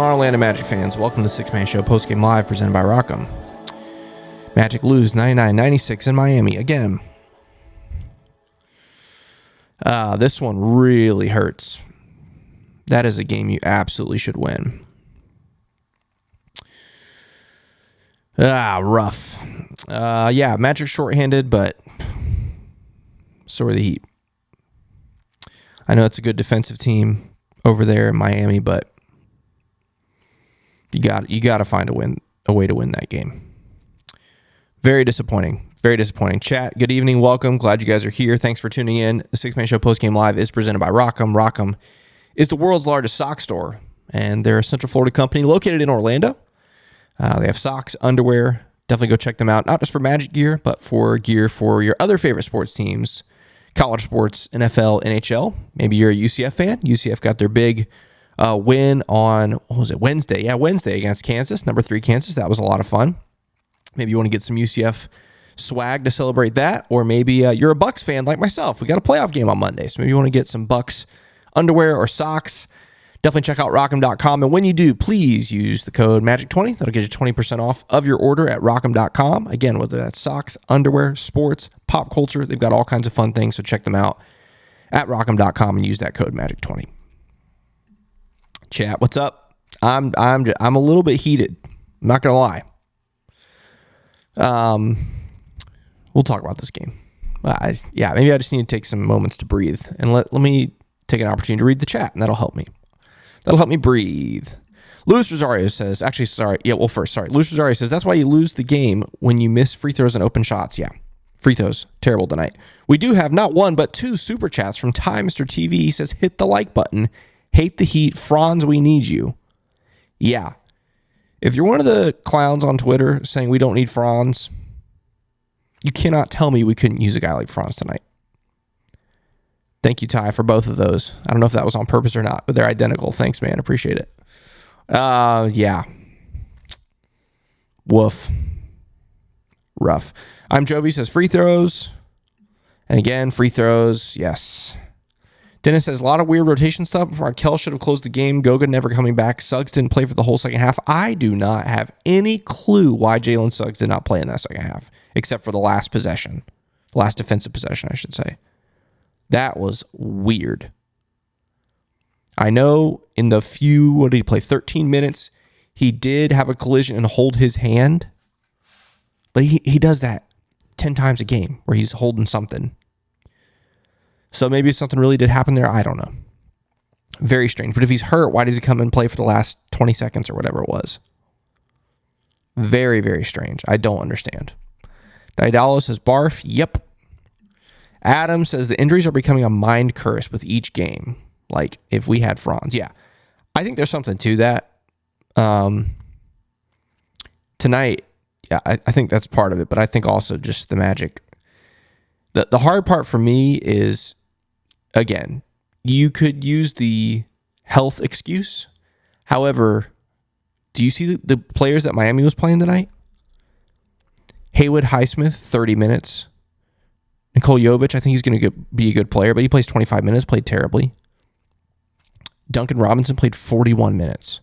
on, Orlando Magic fans? Welcome to Sixth Man Show Postgame Live, presented by Rock'em. Magic lose 99-96 in Miami again. This one really hurts. That is a game you absolutely should win. Rough. Yeah, Magic shorthanded, but so are the Heat. I know it's a good defensive team over there in Miami, but you got to find a way to win that game. Very disappointing. Very disappointing. Chat, good evening. Welcome. Glad you guys are here. Thanks for tuning in. The Sixth Man Show Postgame Live is presented by Rock'em. Rock'em is the world's largest sock store, and they're a Central Florida company located in Orlando. They have socks, underwear. Definitely go check them out, not just for Magic gear, but for gear for your other favorite sports teams, college sports, NFL, NHL. Maybe you're a UCF fan. UCF got their big win on, what was it, Wednesday? Yeah, Wednesday against Kansas, number 3 Kansas. That was a lot of fun. Maybe you want to get some UCF swag to celebrate that, or maybe you're a Bucks fan like myself. We got a playoff game on Monday, so maybe you want to get some Bucks underwear or socks. Definitely check out rock'em.com, and when you do, please use the code MAGIC20. That'll get you 20% off of your order at rock'em.com. Again, whether that's socks, underwear, sports, pop culture, they've got all kinds of fun things, so check them out at rock'em.com and use that code MAGIC20. Chat, what's up? I'm a little bit heated. I'm not gonna lie. We'll talk about this game. Maybe I just need to take some moments to breathe, and let me take an opportunity to read the chat, and that'll help me. That'll help me breathe. Luis Rosario says, Luis Rosario says, that's why you lose the game when you miss free throws and open shots. Yeah, free throws, terrible tonight. We do have not one, but 2 super chats from Ty Mr. TV. He says, hit the like button. Hate the Heat. Franz, we need you. Yeah. If you're one of the clowns on Twitter saying we don't need Franz, you cannot tell me we couldn't use a guy like Franz tonight. Thank you, Ty, for both of those. I don't know if that was on purpose or not, but they're identical. Thanks, man. Appreciate it. Yeah. Woof. Rough. I'm Jovi says free throws. And again, free throws. Yes. Dennis says a lot of weird rotation stuff. Raquel should have closed the game. Goga never coming back. Suggs didn't play for the whole second half. I do not have any clue why Jalen Suggs did not play in that second half, except for the last possession. The last defensive possession, I should say. That was weird. I know in the what did he play? 13 minutes. He did have a collision and hold his hand. But he does that 10 times a game where he's holding something. So maybe something really did happen there. I don't know. Very strange. But if he's hurt, why does he come and play for the last 20 seconds or whatever it was? Very, very strange. I don't understand. Daidalo says barf. Yep. Adam says the injuries are becoming a mind curse with each game. Like if we had Franz. Yeah. I think there's something to that. Tonight, yeah, I think that's part of it. But I think also just the Magic. The hard part for me is, again, you could use the health excuse. However, do you see the players that Miami was playing tonight? Haywood Highsmith, 30 minutes. Nikola Jovic, I think he's going to be a good player, but he plays 25 minutes, played terribly. Duncan Robinson played 41 minutes.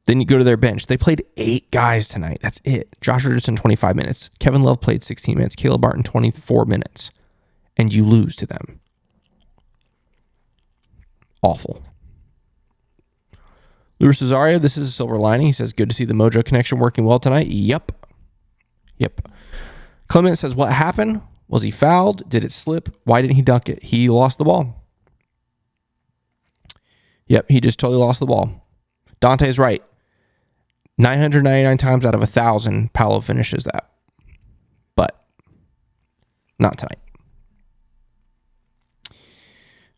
Then you go to their bench. They played 8 guys tonight. That's it. Josh Richardson, 25 minutes. Kevin Love played 16 minutes. Caleb Barton, 24 minutes. And you lose to them. Awful. Luis Rosario, this is a silver lining. He says, good to see the Mojo connection working well tonight. Yep. Clement says, what happened? Was he fouled? Did it slip? Why didn't he dunk it? He lost the ball. Yep, he just totally lost the ball. Dante's right. 999 times out of 1,000, Paolo finishes that. But not tonight.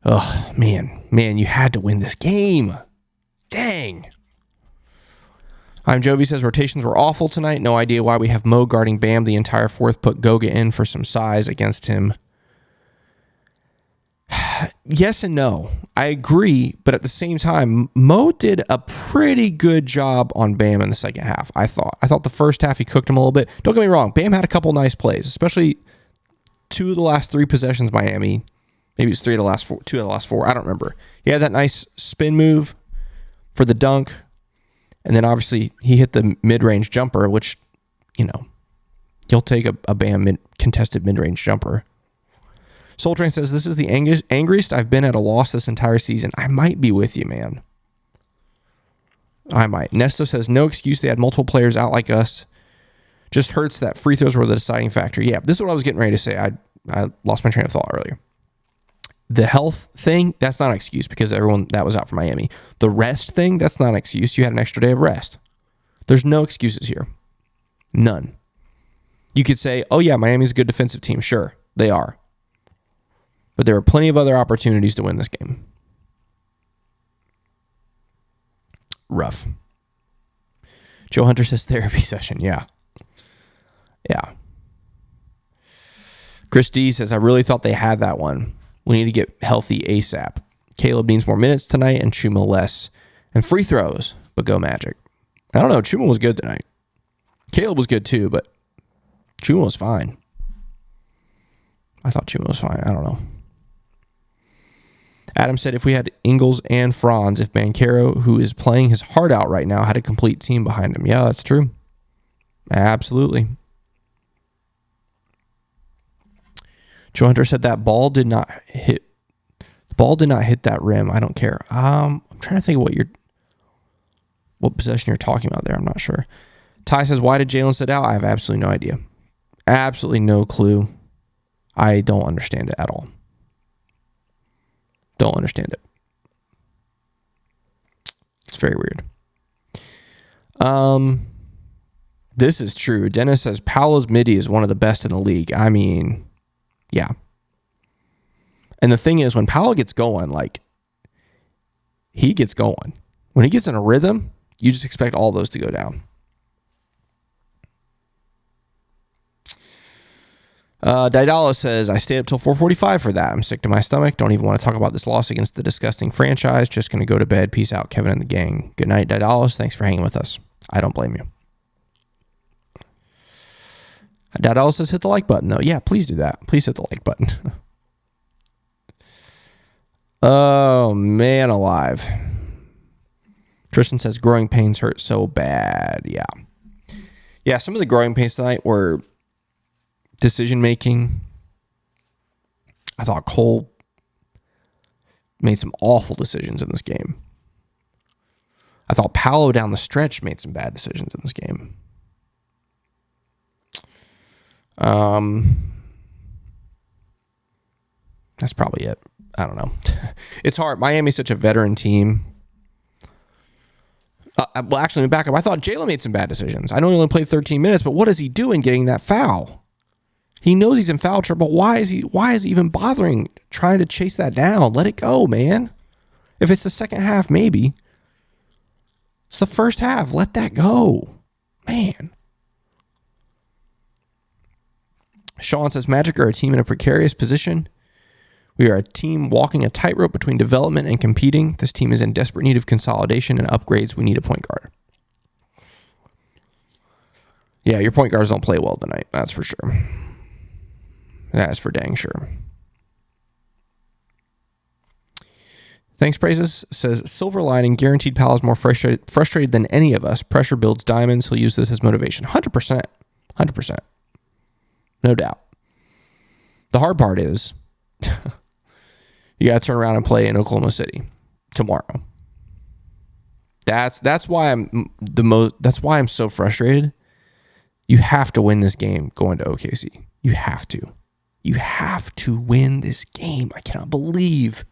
Oh, man, you had to win this game. Dang. I'm Jovi says rotations were awful tonight. No idea why we have Mo guarding Bam the entire fourth. Put Goga in for some size against him. Yes and no. I agree, but at the same time, Mo did a pretty good job on Bam in the second half, I thought. I thought the first half he cooked him a little bit. Don't get me wrong, Bam had a couple nice plays, especially 2 of the last 3 possessions Miami. Maybe it's 2 of the last 4. I don't remember. He had that nice spin move for the dunk. And then obviously he hit the mid-range jumper, which, you'll take a Bam contested mid-range jumper. Soul Train says, this is the angriest I've been at a loss this entire season. I might be with you, man. I might. Nesto says, no excuse. They had multiple players out like us. Just hurts that free throws were the deciding factor. Yeah, this is what I was getting ready to say. I lost my train of thought earlier. The health thing, that's not an excuse because everyone that was out for Miami. The rest thing, that's not an excuse. You had an extra day of rest. There's no excuses here. None. You could say, oh yeah, Miami's a good defensive team. Sure, they are. But there are plenty of other opportunities to win this game. Rough. Joe Hunter says therapy session. Yeah. Chris D says, I really thought they had that one. We need to get healthy ASAP. Caleb needs more minutes tonight and Chuma less. And free throws, but go Magic. I don't know. Chuma was good tonight. Caleb was good too, but Chuma was fine. I thought Chuma was fine. I don't know. Adam said if we had Ingles and Franz, if Banchero, who is playing his heart out right now, had a complete team behind him. Yeah, that's true. Absolutely. Joe Hunter said that ball did not hit. The ball did not hit that rim. I don't care. I'm trying to think of what possession you're talking about there. I'm not sure. Ty says, why did Jalen sit out? I have absolutely no idea. Absolutely no clue. I don't understand it at all. Don't understand it. It's very weird. This is true. Dennis says Paolo's midi is one of the best in the league. I mean, yeah. And the thing is, when Paolo gets going, he gets going. When he gets in a rhythm, you just expect all those to go down. Daidala says, I stayed up till 4:45 for that. I'm sick to my stomach. Don't even want to talk about this loss against the disgusting franchise. Just going to go to bed. Peace out, Kevin and the gang. Good night, Daidalos. Thanks for hanging with us. I don't blame you. Daidalos says, hit the like button, though. Yeah, please do that. Please hit the like button. Oh, man alive. Tristan says, growing pains hurt so bad. Yeah, some of the growing pains tonight were decision making. I thought Cole made some awful decisions in this game. I thought Paolo down the stretch made some bad decisions in this game. That's probably it. I don't know. It's hard. Miami's such a veteran team. Well, actually, let me back up. I thought Jalen made some bad decisions. I know he only played 13 minutes, but what is he doing getting that foul? He knows he's in foul trouble. Why is he even bothering trying to chase that down? Let it go, man. If it's the second half, maybe. It's the first half. Let that go. Man. Sean says, Magic are a team in a precarious position. We are a team walking a tightrope between development and competing. This team is in desperate need of consolidation and upgrades. We need a point guard. Yeah, your point guards don't play well tonight. That's for sure. That's for dang sure. Thanks, Praises says, silver lining, guaranteed Pal is more frustrated than any of us. Pressure builds diamonds. He'll use this as motivation. 100%. 100%. No doubt. The hard part is you got to turn around and play in Oklahoma City tomorrow. That's why I'm so frustrated. You have to win this game going to OKC. You have to. You have to win this game. I cannot believe.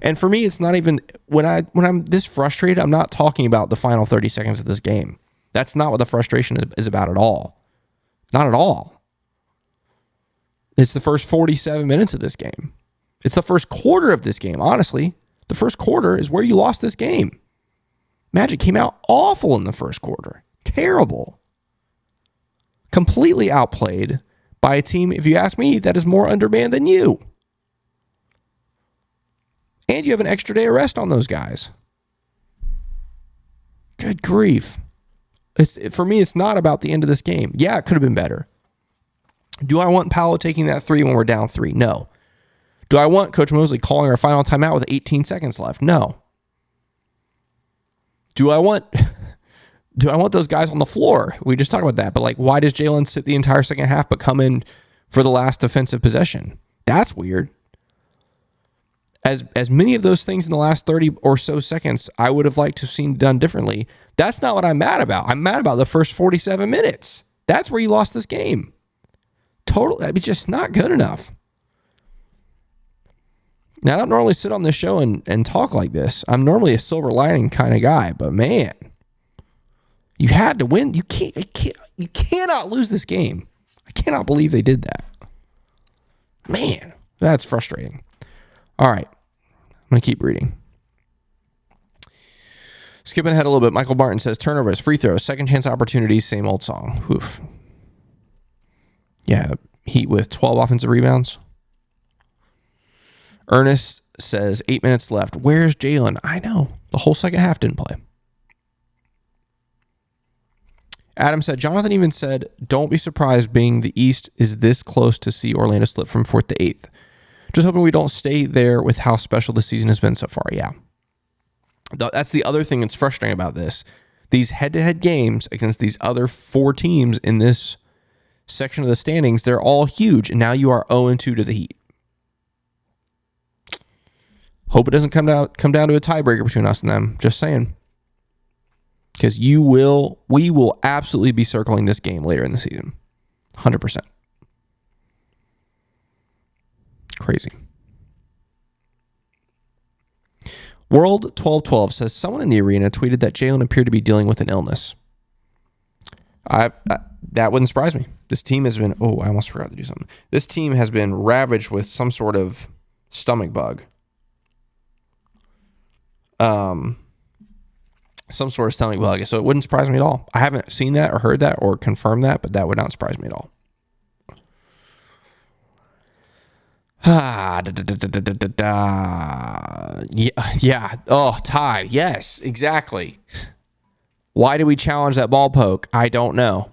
And for me, it's not even when I'm this frustrated, I'm not talking about the final 30 seconds of this game. That's not what the frustration is about at all. Not at all. It's the first 47 minutes of this game. It's the first quarter of this game, honestly. The first quarter is where you lost this game. Magic came out awful in the first quarter. Terrible. Completely outplayed by a team, if you ask me, that is more undermanned than you. And you have an extra day of rest on those guys. Good grief. For me, it's not about the end of this game. Yeah, it could have been better. Do I want Paolo taking that 3 when we're down 3? No. Do I want Coach Mosley calling our final timeout with 18 seconds left? No. Do I want those guys on the floor? We just talked about that. But like, why does Jalen sit the entire second half but come in for the last defensive possession? That's weird. As many of those things in the last 30 or so seconds, I would have liked to have seen done differently. That's not what I'm mad about. I'm mad about the first 47 minutes. That's where you lost this game. It's just not good enough. Now, I don't normally sit on this show and talk like this. I'm normally a silver lining kind of guy, but man, you had to win. You cannot lose this game. I cannot believe they did that. Man, that's frustrating. All right, I'm going to keep reading. Skipping ahead a little bit, Michael Martin says, turnovers, free throws, second chance opportunities, same old song. Oof. Yeah, Heat with 12 offensive rebounds. Ernest says, 8 minutes left. Where's Jalen? I know. The whole second half didn't play. Adam said, Jonathan even said, don't be surprised being the East is this close to see Orlando slip from 4th to 8th. Just hoping we don't stay there with how special the season has been so far. Yeah. That's the other thing that's frustrating about this. These head-to-head games against these other 4 teams in this section of the standings, they're all huge. And now you are 0-2 to the Heat. Hope it doesn't come down to a tiebreaker between us and them. Just saying. Because we will absolutely be circling this game later in the season. 100%. Crazy. World 1212 says someone in the arena tweeted that Jalen appeared to be dealing with an illness. That wouldn't surprise me. This team has been, I almost forgot to do something. This team has been ravaged with some sort of stomach bug. Some sort of stomach bug. So it wouldn't surprise me at all. I haven't seen that or heard that or confirmed that, but that would not surprise me at all. Yeah. Oh, tied. Yes, exactly. Why do we challenge that ball poke? I don't know.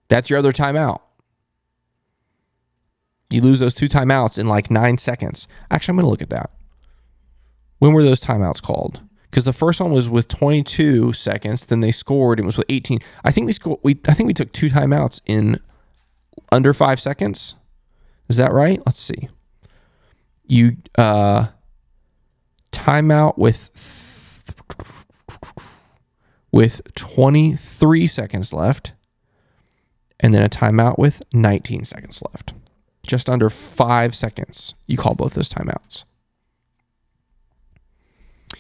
That's your other timeout. You lose those 2 timeouts in like 9 seconds. Actually, I'm going to look at that. When were those timeouts called? Because the first one was with 22 seconds. Then they scored. It was with 18. I think we took 2 timeouts in under 5 seconds. Is that right? Let's see. You timeout with 23 seconds left, and then a timeout with 19 seconds left. Just under 5 seconds. You call both those timeouts.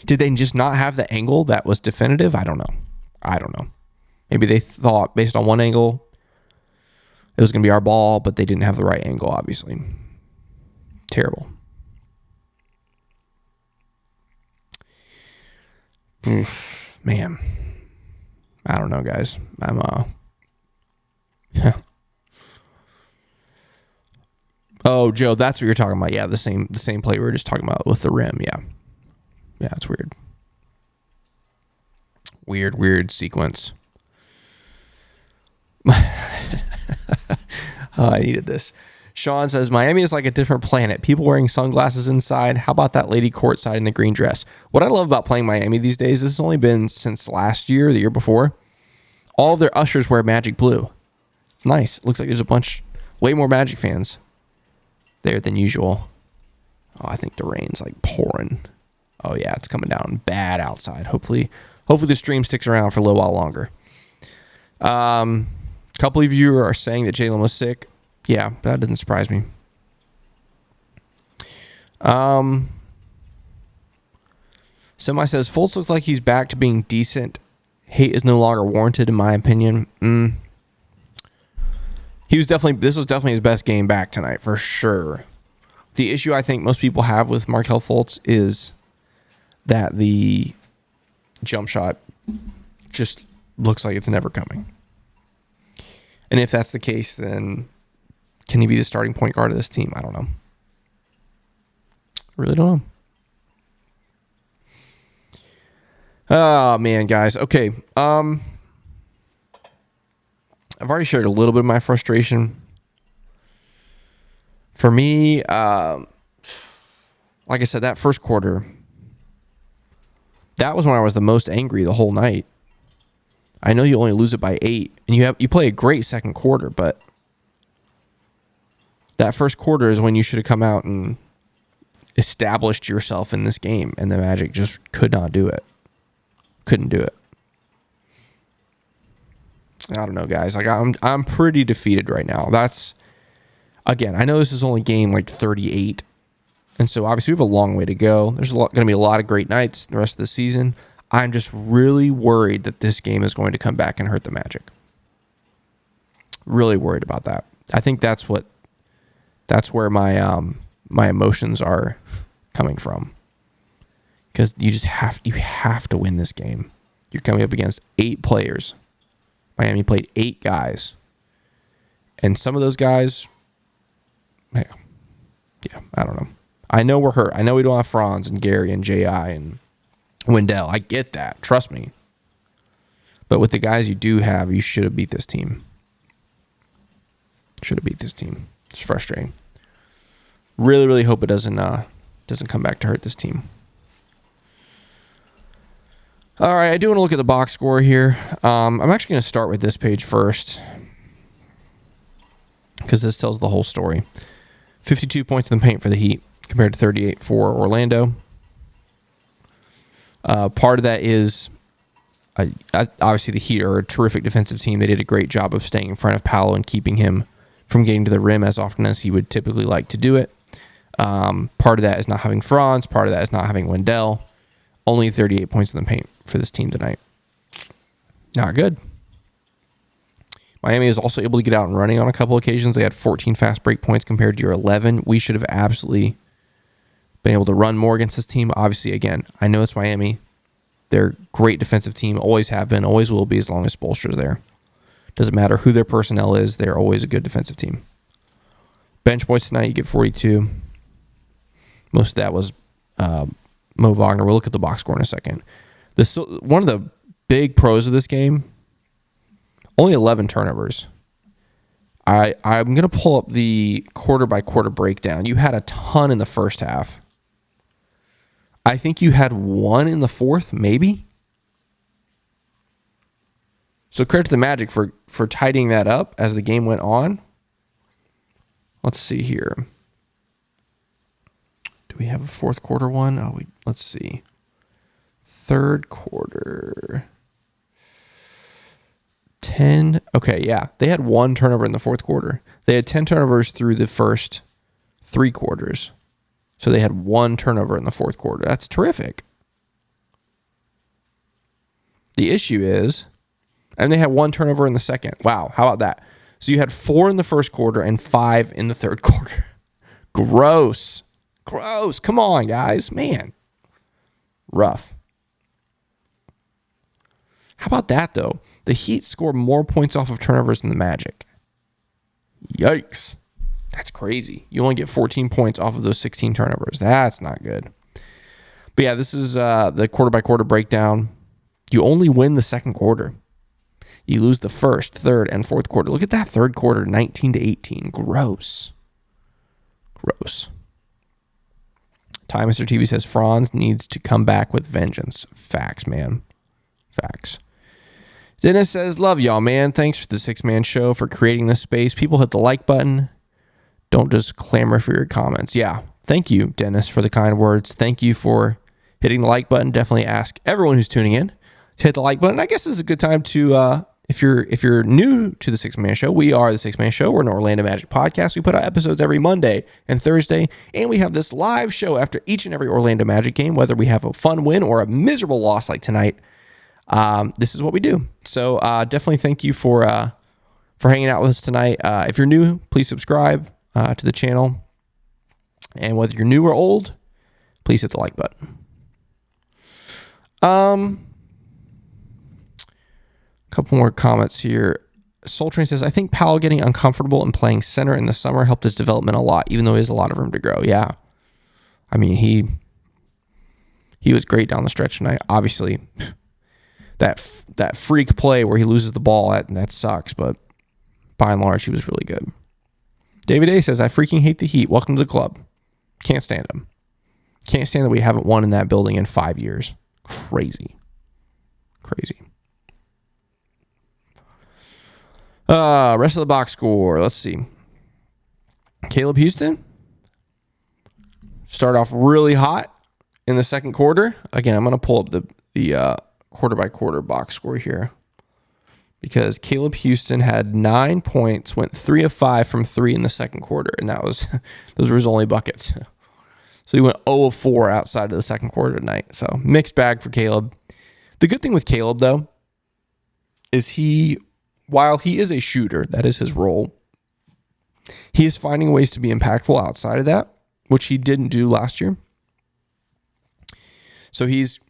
Did they just not have the angle that was definitive? I don't know. Maybe they thought based on one angle it was going to be our ball, but they didn't have the right angle, obviously. Terrible. Man. I don't know, guys. Oh, Joe, that's what you're talking about. Yeah, the same play we were just talking about with the rim. Yeah. Yeah, it's weird. Weird sequence. I needed this. Sean says, Miami is like a different planet. People wearing sunglasses inside. How about that lady courtside in the green dress? What I love about playing Miami these days, this has only been since last year, the year before. All of their ushers wear magic blue. It's nice. It looks like there's way more Magic fans there than usual. Oh, I think the rain's like pouring. Oh yeah, it's coming down bad outside. Hopefully the stream sticks around for a little while longer. Couple of you are saying that Jalen was sick. Yeah, that doesn't surprise me. Semi says Fultz looks like he's back to being decent. Hate is no longer warranted, in my opinion. This was definitely his best game back tonight for sure. The issue I think most people have with Markelle Fultz is that the jump shot just looks like it's never coming. And if that's the case, then can he be the starting point guard of this team? I don't know. Really don't know. Oh, man, guys. Okay. I've already shared a little bit of my frustration. For me, like I said, that first quarter, that was when I was the most angry the whole night. I know you only lose it by 8, and you play a great second quarter, but that first quarter is when you should have come out and established yourself in this game, and the Magic just could not do it. Couldn't do it. I don't know, guys. Like I'm pretty defeated right now. That's, again, I know this is only game like 38, and so obviously we have a long way to go. There's going to be a lot of great nights the rest of the season. I'm just really worried that this game is going to come back and hurt the Magic. Really worried about that. I think that's where my emotions are coming from, because you have to win this game. You're coming up against 8 players. Miami played 8 guys, and some of those guys, yeah, I don't know. I know we're hurt. I know we don't have Franz and Gary and J.I. and Wendell. I get that. Trust me. But with the guys you do have, you should have beat this team. It's frustrating. Really, really hope it doesn't come back to hurt this team. All right, I do want to look at the box score here. I'm actually going to start with this page first, because this tells the whole story. 52 points in the paint for the Heat compared to 38 for Orlando. Part of that is, obviously, the Heat are a terrific defensive team. They did a great job of staying in front of Paolo and keeping him from getting to the rim as often as he would typically like to do it. Part of that is not having Franz. Part of that is not having Wendell. Only 38 points in the paint for this team tonight. Not good. Miami is also able to get out and running on a couple occasions. They had 14 fast break points compared to your 11. We should have absolutely been able to run more against this team. Obviously, again, I know it's Miami. They're a great defensive team. Always have been. Always will be as long as Spoelstra's there. Doesn't matter who their personnel is. They're always a good defensive team. Bench points tonight, you get 42. Most of that was Mo Wagner. We'll look at the box score in a second. One of the big pros of this game, only 11 turnovers. I'm going to pull up the quarter-by-quarter breakdown. You had a ton in the first half. I think you had 1 in the fourth, maybe. So credit to the Magic for tidying that up as the game went on. Let's see here. Do we have a fourth quarter one? Let's see. Third quarter. 10. Okay, yeah. They had 1 turnover in the fourth quarter. They had 10 turnovers through the first 3 quarters. So they had 1 turnover in the fourth quarter. That's terrific. The issue is, and they had 1 turnover in the second. Wow, how about that? So you had 4 in the first quarter and 5 in the third quarter. Gross. Come on, guys. Man. Rough. How about that, though? The Heat scored more points off of turnovers than the Magic. Yikes. That's crazy. You only get 14 points off of those 16 turnovers. That's not good. But yeah, this is the quarter-by-quarter breakdown. You only win the second quarter. You lose the first, third, and fourth quarter. Look at that third quarter, 19-18. Gross. Time Mr. TV says Franz needs to come back with vengeance. Facts, man. Facts. Dennis says, love y'all, man. Thanks for the Sixth Man Show for creating this space. People hit the like button. Don't just clamor for your comments. Yeah. Thank you, Dennis, for the kind words. Thank you for hitting the like button. Definitely ask everyone who's tuning in to hit the like button. I guess this is a good time to, if you're new to the Sixth Man Show, we are the Sixth Man Show. We're an Orlando Magic podcast. We put out episodes every Monday and Thursday, and we have this live show after each and every Orlando Magic game, whether we have a fun win or a miserable loss like tonight. This is what we do. So definitely thank you for hanging out with us tonight. If you're new, please subscribe to the channel. And whether you're new or old, please hit the like button. Couple more comments here. Soul Train says, I think Powell getting uncomfortable and playing center in the summer helped his development a lot, even though he has a lot of room to grow. Yeah. I mean, he was great down the stretch tonight. Obviously, that freak play where he loses the ball, that sucks, but by and large, he was really good. David A says, I freaking hate the Heat. Welcome to the club. Can't stand them. Can't stand that we haven't won in that building in 5 years. Crazy. Rest of the box score. Let's see. Caleb Houston start off really hot in the second quarter. Again, I'm going to pull up the quarter by quarter box score here because Caleb Houston had 9 points, went 3 of 5 from 3 in the second quarter, and those were his only buckets. So he went 0 of 4 outside of the second quarter tonight. So mixed bag for Caleb. The good thing with Caleb, though, is while he is a shooter, that is his role, he is finding ways to be impactful outside of that, which he didn't do last year. So he's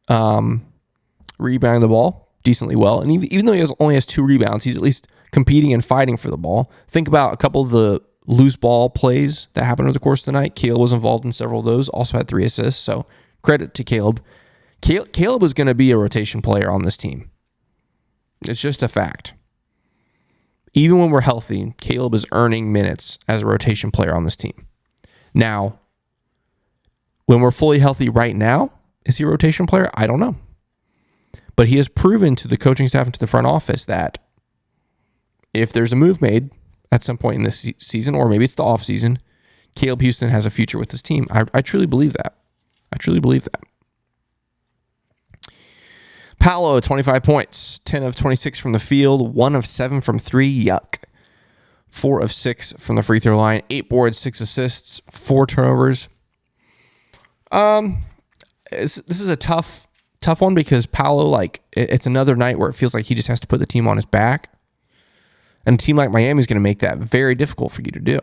rebounding the ball decently well. And even though he only has 2 rebounds, he's at least competing and fighting for the ball. Think about a couple of the loose ball plays that happened over the course of the night. Caleb was involved in several of those, also had 3 assists. So credit to Caleb. Caleb is going to be a rotation player on this team. It's just a fact. Even when we're healthy, Caleb is earning minutes as a rotation player on this team. Now, when we're fully healthy right now, is he a rotation player? I don't know. But he has proven to the coaching staff and to the front office that if there's a move made at some point in this season, or maybe it's the off season, Caleb Houston has a future with this team. I truly believe that. Paolo, 25 points, 10 of 26 from the field, 1 of 7 from 3, yuck. 4 of 6 from the free throw line, 8 boards, 6 assists, 4 turnovers. This is a tough one because Paolo, it's another night where it feels like he just has to put the team on his back. And a team like Miami is going to make that very difficult for you to do.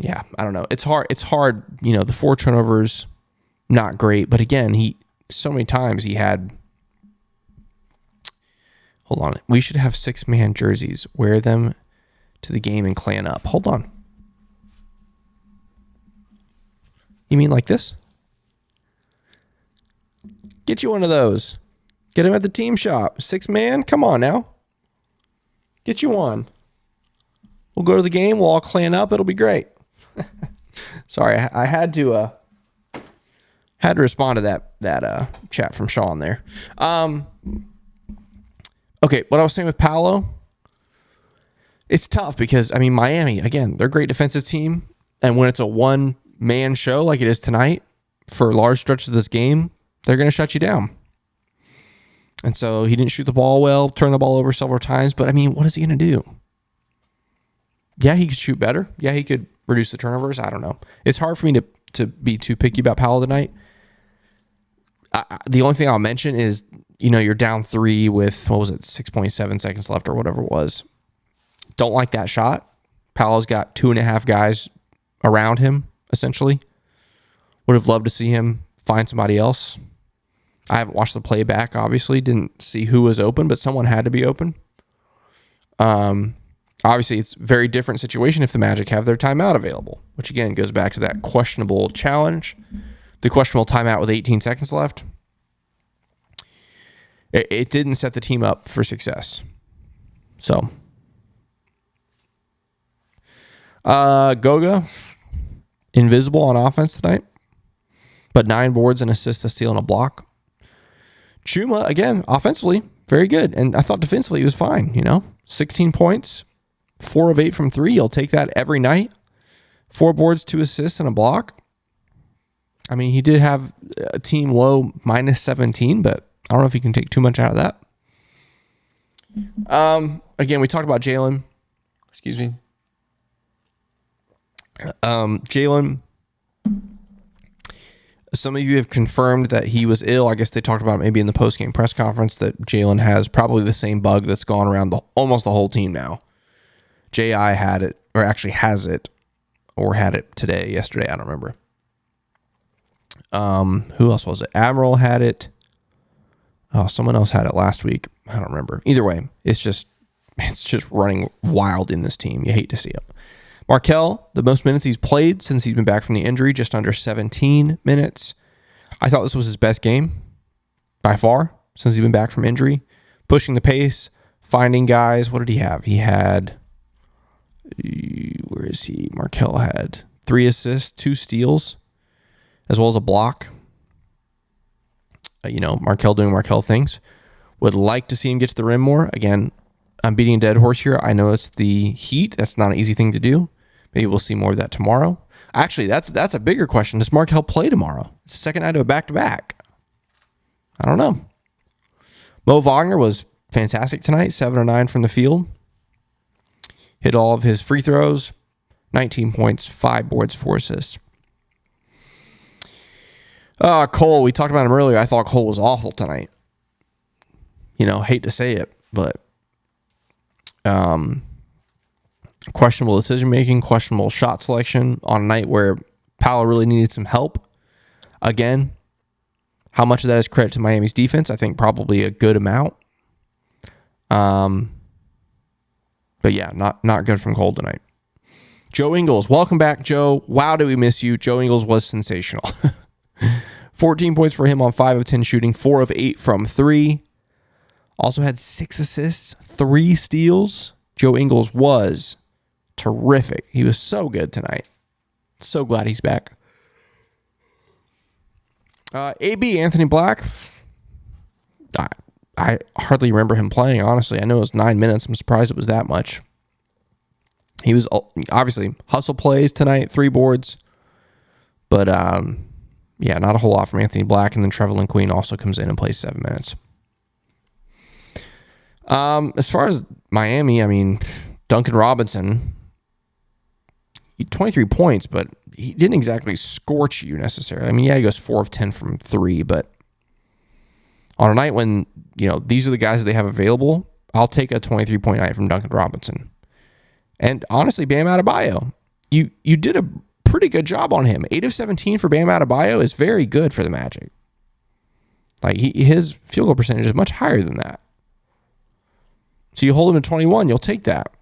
Yeah, I don't know. It's hard. The 4 turnovers, not great. But again, so many times he had. Hold on. We should have 6-man jerseys. Wear them to the game and clan up. Hold on. You mean like this? Get you one of those. Get him at the team shop. 6-man? Come on now. Get you one. We'll go to the game. We'll all clan up. It'll be great. Sorry, I had to respond to that chat from Sean there. Okay, what I was saying with Paolo, it's tough because Miami, again, they're a great defensive team, and when it's a one-man show like it is tonight for large stretches of this game, they're going to shut you down. And so he didn't shoot the ball well, turned the ball over several times, but what is he going to do? Yeah, he could shoot better. Yeah, he could reduce the turnovers. I don't know. It's hard for me to be too picky about Powell tonight. The only thing I'll mention is, you're down 3 with, 6.7 seconds left or whatever it was. Don't like that shot. Powell's got 2.5 guys around him, essentially. Would have loved to see him find somebody else. I haven't watched the playback, obviously. Didn't see who was open, but someone had to be open. Obviously, it's a very different situation if the Magic have their timeout available, which again goes back to that questionable challenge, the questionable timeout with 18 seconds left. It didn't set the team up for success. So, Goga, invisible on offense tonight, but 9 boards, an assist, a steal, and a block. Chuma, again, offensively, very good. And I thought defensively he was fine, 16 points. 4 of 8 from 3. You'll take that every night. 4 boards, 2 assists, and a block. He did have a team low minus 17, but I don't know if he can take too much out of that. Again, we talked about Jalen. Excuse me. Jalen. Some of you have confirmed that he was ill. I guess they talked about it maybe in the post-game press conference that Jalen has probably the same bug that's gone around almost the whole team now. J.I. had it, or actually has it, or had it yesterday, I don't remember. Who else was it? Admiral had it. Oh, someone else had it last week. I don't remember. Either way, it's just running wild in this team. You hate to see it. Markelle, the most minutes he's played since he's been back from the injury, just under 17 minutes. I thought this was his best game by far since he's been back from injury. Pushing the pace, finding guys. What did he have? He had Where is he? Markel had 3 assists, 2 steals, as well as a block. Markel doing Markel things. Would like to see him get to the rim more. Again, I'm beating a dead horse here. I know it's the Heat. That's not an easy thing to do. Maybe we'll see more of that tomorrow. Actually, that's a bigger question. Does Markel play tomorrow? It's the second night of a back-to-back. I don't know. Mo Wagner was fantastic tonight. 7 or 9 from the field. Hit all of his free throws. 19 points, 5 boards, 4 assists. Cole, we talked about him earlier. I thought Cole was awful tonight. Hate to say it, but questionable decision-making, questionable shot selection on a night where Powell really needed some help. Again, how much of that is credit to Miami's defense? I think probably a good amount. But yeah, not good from Cole tonight. Joe Ingles, welcome back, Joe. Wow, did we miss you? Joe Ingles was sensational. 14 points for him on 5 of 10 shooting, 4 of 8 from 3. Also had 6 assists, 3 steals. Joe Ingles was terrific. He was so good tonight. So glad he's back. AB, Anthony Black. I hardly remember him playing, honestly. I know it was 9 minutes. I'm surprised it was that much. He was obviously hustle plays tonight, 3 boards. But, yeah, not a whole lot from Anthony Black. And then Trevelyan Queen also comes in and plays 7 minutes. As far as Miami, I mean, Duncan Robinson, 23 points, but he didn't exactly scorch you necessarily. I mean, yeah, he goes 4 of 10 from 3, but on a night when, these are the guys that they have available, I'll take a 23-point night from Duncan Robinson. And honestly, Bam Adebayo, you did a pretty good job on him. 8 of 17 for Bam Adebayo is very good for the Magic. Like, his field goal percentage is much higher than that. So you hold him to 21, you'll take that.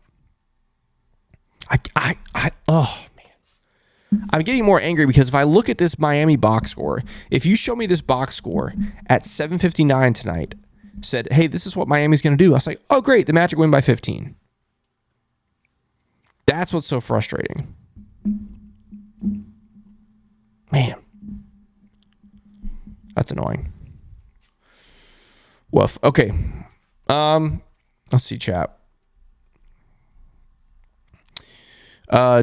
Oh, man. I'm getting more angry because if I look at this Miami box score, if you show me this box score at 7:59 tonight, said, hey, this is what Miami's going to do, I was like, oh, great, the Magic win by 15. That's what's so frustrating. Man. That's annoying. Woof. Okay. Let's see, chat.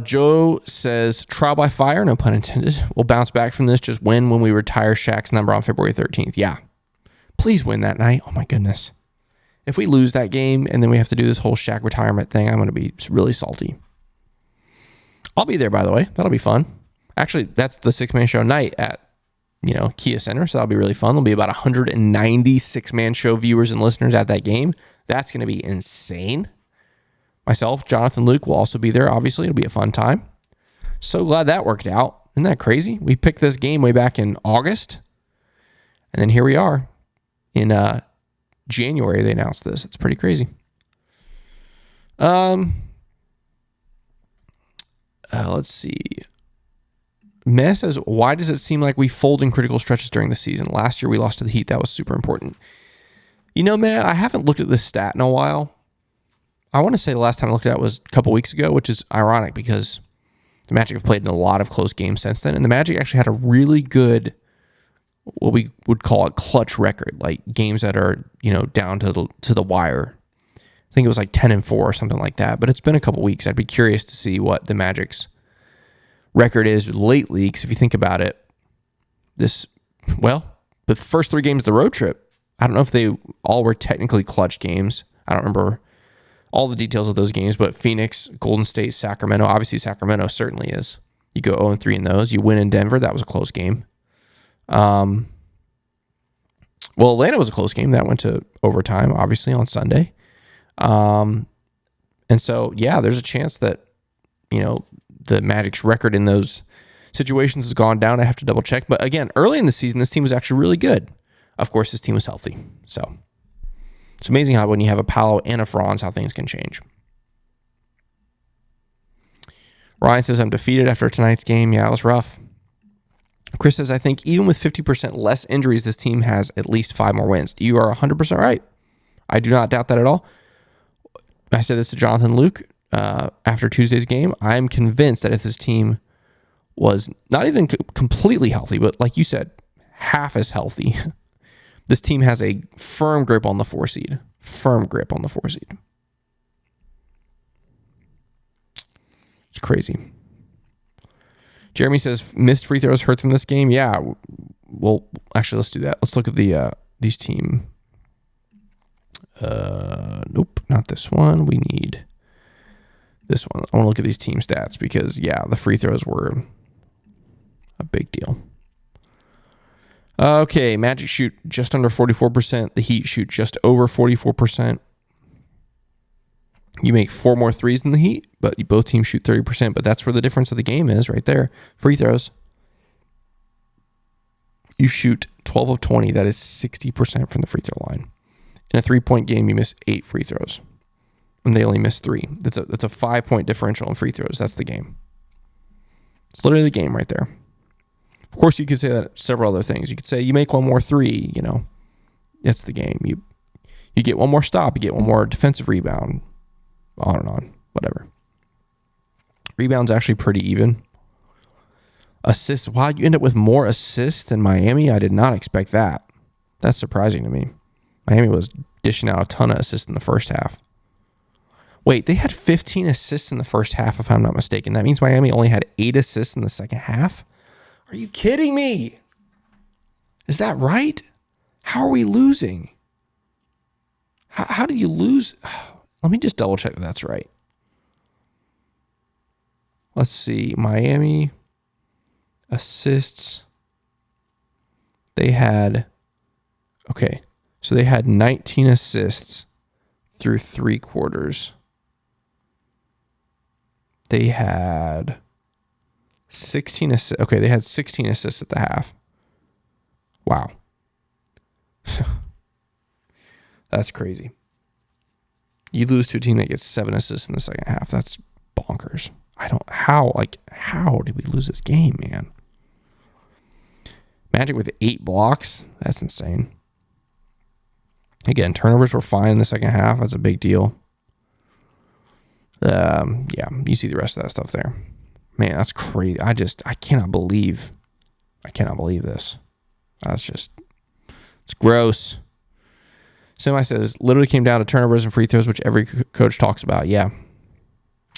Joe says, trial by fire, no pun intended. We'll bounce back from this. Just win when we retire Shaq's number on February 13th. Yeah. Please win that night. Oh, my goodness. If we lose that game and then we have to do this whole Shaq retirement thing, I'm going to be really salty. I'll be there, by the way. That'll be fun. Actually, that's the Sixth Man Show night at, Kia Center, so that'll be really fun. There'll be about 190 Sixth Man Show viewers and listeners at that game. That's going to be insane. Myself, Jonathan, Luke will also be there. Obviously, it'll be a fun time. So glad that worked out. Isn't that crazy? We picked this game way back in August, and then here we are. In January, they announced this. It's pretty crazy. Let's see. Meh says, why does it seem like we fold in critical stretches during the season? Last year we lost to the Heat. That was super important. Meh, I haven't looked at this stat in a while. I want to say the last time I looked at it was a couple weeks ago, which is ironic because the Magic have played in a lot of close games since then. And the Magic actually had a really good, what we would call a clutch record, like games that are, down to the wire. I think it was like 10-4 or something like that. But it's been a couple weeks. I'd be curious to see what the Magic's record is lately, because if you think about it, the first 3 games of the road trip, I don't know if they all were technically clutch games. I don't remember all the details of those games, but Phoenix, Golden State, Sacramento, obviously Sacramento certainly is. You go 0-3 in those. You win in Denver. That was a close game. Atlanta was a close game. That went to overtime, obviously, on Sunday. And so, yeah, there's a chance that, the Magic's record in those situations has gone down. I have to double check. But again, early in the season, this team was actually really good. Of course, this team was healthy. So it's amazing how when you have a Paolo and a Franz, how things can change. Ryan says, I'm defeated after tonight's game. Yeah, it was rough. Chris says, I think even with 50% less injuries, this team has at least 5 more wins. You are 100% right. I do not doubt that at all. I said this to Jonathan Luke. after Tuesday's game. I'm convinced that if this team was not even completely healthy, but like you said, half as healthy, this team has a firm grip on the 4 seed. Firm grip on the 4 seed. It's crazy. Jeremy says missed free throws hurt them this game. Yeah. Well, actually, let's do that. Let's look at these team. Nope, not this one. We need this one. I want to look at these team stats because, yeah, the free throws were a big deal. Okay, Magic shoot just under 44%. The Heat shoot just over 44%. You make 4 more threes than the Heat, but both teams shoot 30%. But that's where the difference of the game is right there. Free throws. You shoot 12 of 20. That is 60% from the free throw line. In a 3-point game, you miss 8 free throws. And they only miss 3. That's a 5-point differential in free throws. That's the game. It's literally the game right there. Of course, you could say that several other things. You could say you make 1 more 3, that's the game. You get 1 more stop, you get 1 more defensive rebound, on and on, whatever. Rebound's actually pretty even. Assists, wow, you end up with more assists than Miami? I did not expect that. That's surprising to me. Miami was dishing out a ton of assists in the first half. Wait, they had 15 assists in the first half, if I'm not mistaken. That means Miami only had 8 assists in the second half? Are you kidding me? Is that right? How are we losing? How did you lose? Let me just double check that that's right. Let's see. Miami assists. They had 19 assists through 3 quarters. They had 16 assists. Okay, they had 16 assists at the half. Wow. That's crazy. You lose to a team that gets 7 assists in the second half. That's bonkers. How did we lose this game, man? Magic with 8 blocks. That's insane. Again, turnovers were fine in the second half. That's a big deal. You see the rest of that stuff there. Man, that's crazy. I cannot believe this. It's gross. Semi says, literally came down to turnovers and free throws, which every coach talks about. Yeah.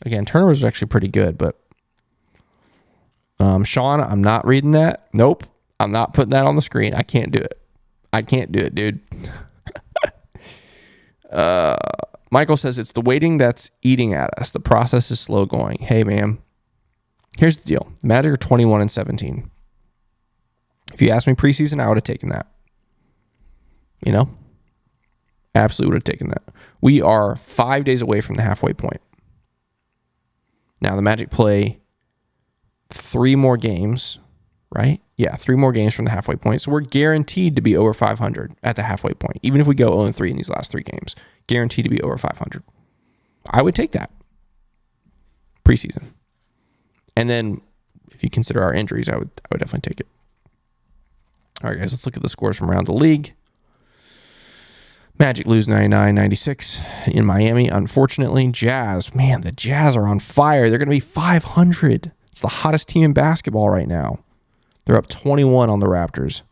Again, turnovers are actually pretty good, but Sean, I'm not reading that. Nope. I'm not putting that on the screen. I can't do it, dude. Michael says, it's the waiting that's eating at us. The process is slow going. Hey, man. Here's the deal. The Magic are 21-17. If you asked me preseason, I would have taken that. Absolutely would have taken that. We are 5 days away from the halfway point. Now, the Magic play 3 more games, right? Yeah, 3 more games from the halfway point. So we're guaranteed to be over 500 at the halfway point. Even if we go 0-3 in these last 3 games, guaranteed to be over 500. I would take that preseason. And then if you consider our injuries, I would definitely take it. All right, guys, let's look at the scores from around the league. Magic lose 99-96 in Miami, unfortunately. Jazz, man, the Jazz are on fire. They're going to be 500. It's the hottest team in basketball right now. They're up 21 on the Raptors.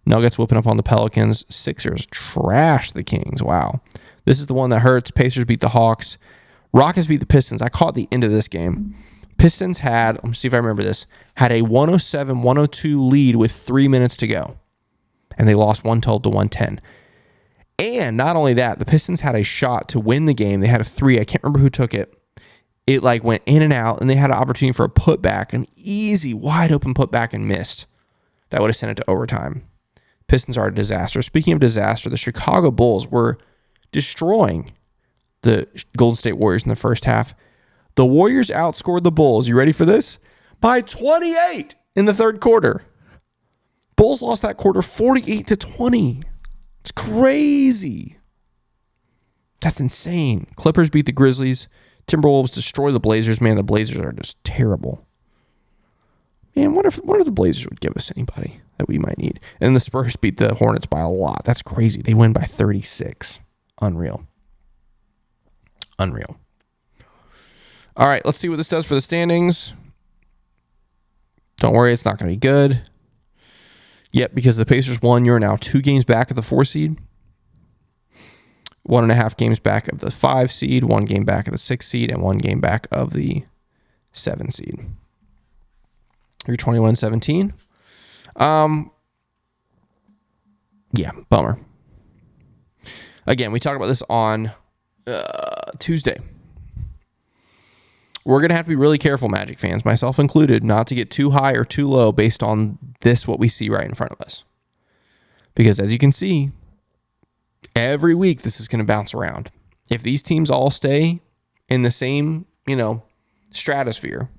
Nuggets whooping up on the Pelicans. Sixers trash the Kings. Wow. This is the one that hurts. Pacers beat the Hawks. Rockets beat the Pistons. I caught the end of this game. Pistons had, let me see if I remember this, had a 107-102 lead with 3 minutes to go. And they lost 112-110. And not only that, the Pistons had a shot to win the game. They had a 3. I can't remember who took it. It went in and out, and they had an opportunity for a putback, an easy, wide open putback, and missed. That would have sent it to overtime. Pistons are a disaster. Speaking of disaster, the Chicago Bulls were destroying the Golden State Warriors in the first half. The Warriors outscored the Bulls. You ready for this? By 28 in the third quarter. Bulls lost that quarter 48-20. It's crazy. That's insane. Clippers beat the Grizzlies. Timberwolves destroy the Blazers. Man, the Blazers are just terrible. Man, what if the Blazers would give us anybody that we might need? And the Spurs beat the Hornets by a lot. That's crazy. They win by 36. Unreal. All right, let's see what this does for the standings. Don't worry, it's not going to be good. Yet, because the Pacers won, you're now 2 games back of the 4 seed. 1.5 games back of the 5 seed, 1 game back of the 6 seed, and 1 game back of the 7 seed. You're 21-17. Yeah, bummer. Again, we talked about this on Tuesday. We're going to have to be really careful, Magic fans, myself included, not to get too high or too low based on this, what we see right in front of us. Because as you can see, every week this is going to bounce around. If these teams all stay in the same, stratosphere,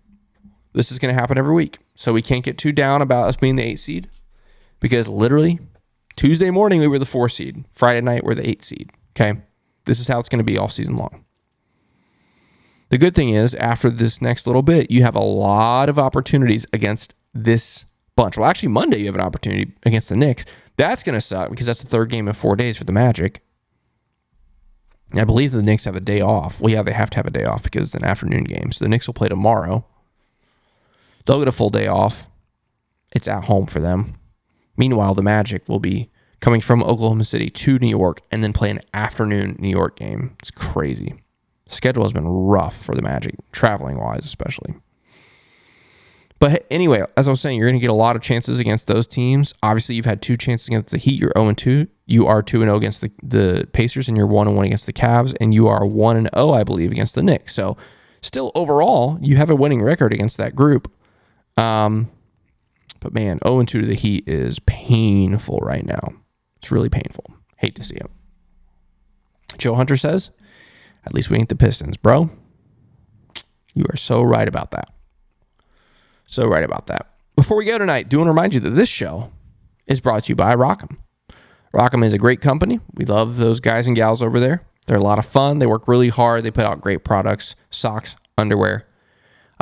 this is going to happen every week. So we can't get too down about us being the 8 seed. Because literally, Tuesday morning we were the 4 seed. Friday night we're the 8 seed. Okay? This is how it's going to be all season long. The good thing is, after this next little bit, you have a lot of opportunities against this bunch. Well, actually, Monday you have an opportunity against the Knicks. That's going to suck because that's the 3rd game in 4 days for the Magic. I believe the Knicks have a day off. Well, yeah, they have to have a day off because it's an afternoon game. So the Knicks will play tomorrow. They'll get a full day off. It's at home for them. Meanwhile, the Magic will be coming from Oklahoma City to New York and then play an afternoon New York game. It's crazy. Schedule has been rough for the Magic, traveling-wise especially. But anyway, as I was saying, you're going to get a lot of chances against those teams. Obviously, you've had 2 chances against the Heat. You're 0-2. You are 2-0 against the Pacers, and you're 1-1 against the Cavs, and you are 1-0, I believe, against the Knicks. So still, overall, you have a winning record against that group. But man, 0-2 to the Heat is painful right now. It's really painful. Hate to see it. Joe Hunter says, at least we ain't the Pistons, bro. You are so right about that. So right about that. Before we go tonight, do want to remind you that this show is brought to you by Rockham. Rockham is a great company. We love those guys and gals over there. They're a lot of fun. They work really hard. They put out great products, socks, underwear.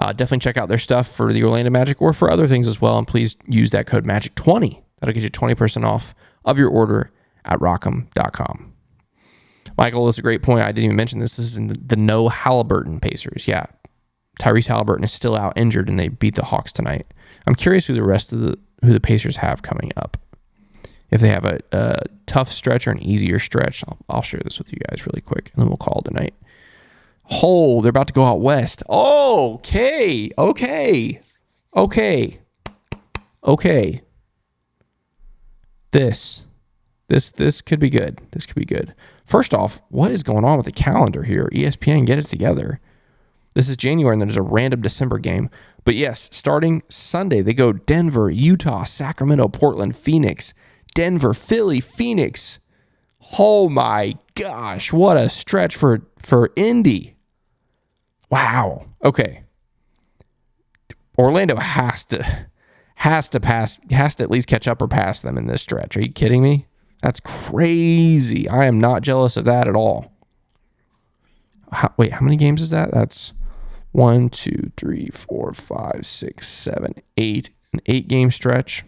Definitely check out their stuff for the Orlando Magic or for other things as well. And please use that code MAGIC20. That'll get you 20% off of your order at rockham.com. Michael, that's a great point. I didn't even mention this. This is in the no Halliburton Pacers. Yeah. Tyrese Halliburton is still out injured and they beat the Hawks tonight. I'm curious who the Pacers have coming up. If they have a tough stretch or an easier stretch, I'll share this with you guys really quick and then we'll call it a night. Oh, they're about to go out west. Oh, okay. This could be good. This could be good. First off, what is going on with the calendar here? ESPN, get it together. This is January, and then there's a random December game. But yes, starting Sunday, they go Denver, Utah, Sacramento, Portland, Phoenix, Denver, Philly, Phoenix. Oh my gosh, what a stretch for Indy. Wow. Okay. Orlando has to at least catch up or pass them in this stretch. Are you kidding me? That's crazy. I am not jealous of that at all. How many games is that? That's 1, 2, 3, 4, 5, 6, 7, 8. An 8-game stretch.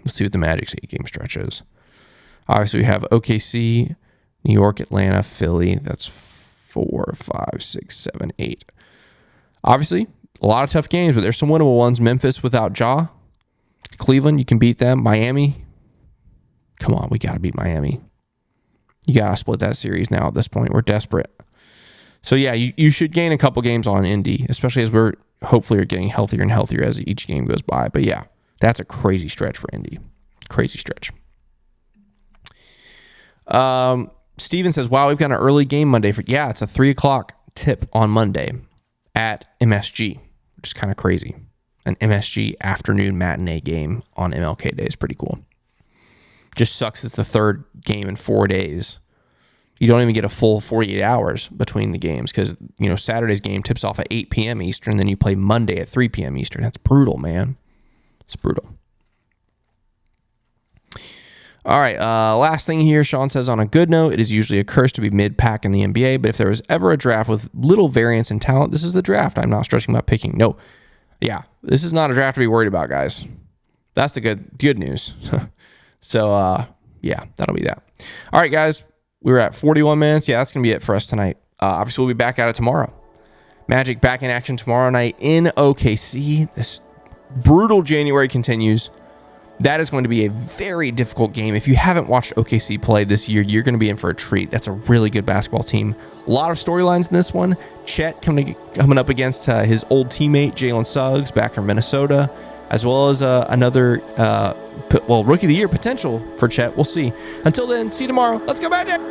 Let's see what the Magic's 8-game stretch is. Obviously, we have OKC, New York, Atlanta, Philly. That's 4, 5, 6, 7, 8. Obviously, a lot of tough games, but there's some winnable ones. Memphis without Ja. Cleveland, you can beat them. Miami. Come on, we got to beat Miami. You got to split that series now at this point. We're desperate. So, yeah, you should gain a couple games on Indy, especially as we're hopefully are getting healthier and healthier as each game goes by. But, yeah, that's a crazy stretch for Indy. Crazy stretch. Steven says, wow, we've got an early game Monday. It's a 3 o'clock tip on Monday at MSG, which is kind of crazy. An MSG afternoon matinee game on MLK Day is pretty cool. Just sucks it's the 3rd game in 4 days. You don't even get a full 48 hours between the games because, Saturday's game tips off at 8 p.m. Eastern, then you play Monday at 3 p.m. Eastern. That's brutal, man. It's brutal. All right, last thing here, Sean says, on a good note, it is usually a curse to be mid-pack in the NBA, but if there was ever a draft with little variance in talent, this is the draft. I'm not stressing about picking. No. Yeah, this is not a draft to be worried about, guys. That's the good news. So, yeah, that'll be that. All right, guys, we were at 41 minutes. Yeah, that's going to be it for us tonight. Obviously, we'll be back at it tomorrow. Magic back in action tomorrow night in OKC. This brutal January continues. That is going to be a very difficult game. If you haven't watched OKC play this year, you're going to be in for a treat. That's a really good basketball team. A lot of storylines in this one. Chet coming up against his old teammate, Jalen Suggs, back from Minnesota, as well as another, Rookie of the Year potential for Chet. We'll see. Until then, see you tomorrow. Let's go Magic!